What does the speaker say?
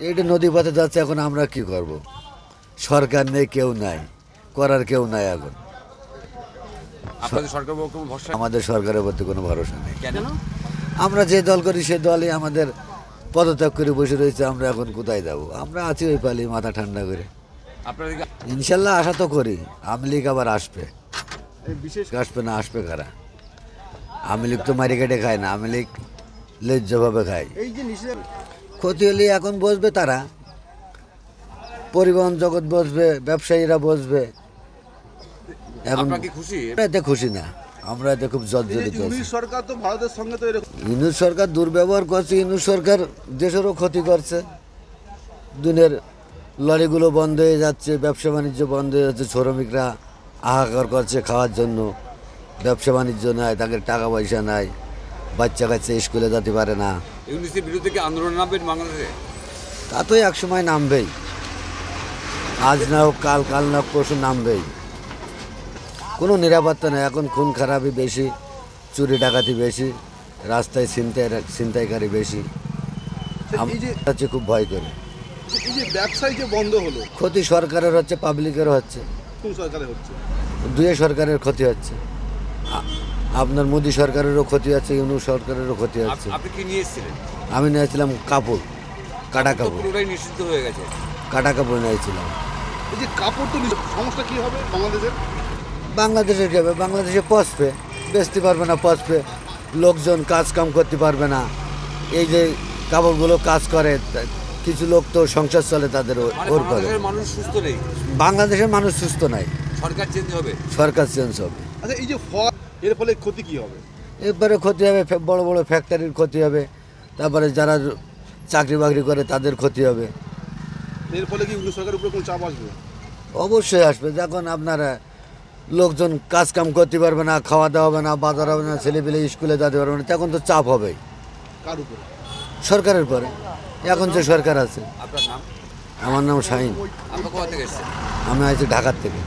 এইটা নদী পথে যাচ্ছে, এখন আমরা কি করব? সরকার নেই, কেউ নাই, করার কেউ নাই এখন। আপনাদের সরকার কোনো ভরসা আমাদের সরকারের প্রতি কোনো ভরসা নেই। কেন? আমরা যে দল করি সে দলই আমাদের পদত্যাগ করে বসে রয়েছে। আমরা এখন কোথায় যাব? আমরা আছি ওই পালি মাথা ঠান্ডা করে। আপনাদের ইনশাল্লাহ আশা তো করি আওয়ামী লীগ আবার আসবে। বিশেষ আসবে না, আসবে কারা? আওয়ামী লীগ তো মারি কেটে খায় না, আওয়ামী লীগ লেজ্জভাবে খায়। এই যে নিষেধ ক্ষতি হলে এখন বসবে তারা, পরিবহন জগৎ বসবে, ব্যবসায়ীরা বসবে। এখন আপনারা কি খুশি? আমরা এতে খুশি না, আমরা এতে খুব জর্জরিত আছি। ইউনিশ সরকার তো ভারতের সঙ্গে তো এরকম ইউনুস সরকার দুর্ব্যবহার করছে, ইউনুস সরকার দেশেরও ক্ষতি করছে। দুনিয়ার লরিগুলো বন্ধ হয়ে যাচ্ছে, ব্যবসা বাণিজ্য বন্ধ হয়ে যাচ্ছে, শ্রমিকরা হাহাকার করছে খাওয়ার জন্য। ব্যবসা বাণিজ্য নাই, তাদের টাকা পয়সা নাই, বাচ্চা কাচ্চা স্কুলে যেতে পারে না। ইউনিসের বিরুদ্ধে কি আন্দোলন নামবেন বাংলাদেশে? তা তো এক সময় নামবেই, আজ না হোক কাল, কাল না হোক পরশু নামবেই। কোনো নিরাপত্তা নেই এখন, খুন খারাপই বেশি, চুরি ডাকাতি বেশি, রাস্তায় ছিনতাইকারী বেশি। এই যে হচ্ছে খুব ভয় করে। এই যে ব্যবসায় যে বন্ধ হলো ক্ষতি সরকারের হচ্ছে, পাবলিকেরও হচ্ছে, কোন সরকারে হচ্ছে? দুই সরকারের ক্ষতি হচ্ছে। আপনার মোদী সরকারেরও ক্ষতি হচ্ছে, ইউনুস সরকারেরও ক্ষতি হচ্ছে। আপনি কি নিয়ে এসেছিলেন? আমি নিয়েছিলাম কাপড়, কাটা তো কাপড়, পুরোটাই নিষিদ্ধ হয়ে গেছে। কাটা কাপড় নিয়েছিলাম। এই যে কাপড় তো সমস্যা কি হবে বাংলাদেশের? বাংলাদেশের যাবে, বাংলাদেশে পচবে, বেচতে পারবে না, পচবে, লোকজন কাজ কাম করতে পারবে না। এই যে কাপড়গুলো কাজ করে, কিছু লোক তো সংসার চলে তাদের মানে ওর করে। বাংলাদেশের মানুষ সুস্থ নেই, বাংলাদেশের মানুষ সুস্থ নাই, সরকার চেঞ্জ হবে। সরকার চেঞ্জ হবে। আচ্ছা এই যে ফল এর ফলে ক্ষতি কি হবে? এরপরে ক্ষতি হবে, বড় বড় ফ্যাক্টরির ক্ষতি হবে, তারপরে যারা চাকরি বাকরি করে তাদের ক্ষতি হবে। এর ফলে কি ইউনিশ সরকারের উপরে কোনো চাপ আসবে? অবশ্যই আসবে। যখন আপনারা লোকজন কাজ কাম করতে পারবে না, খাওয়া দাওয়া হবে না, বাজার হবে না, ছেলেপেলে স্কুলে যেতে পারবে না, তখন তো চাপ হবেই কার উপরে? সরকারের পরে। এখন যে সরকার আছে। আপনার নাম? আমার নাম শাহিন, আপনার কোথা থেকে এসেছেন? আমি আছি ঢাকার থেকে।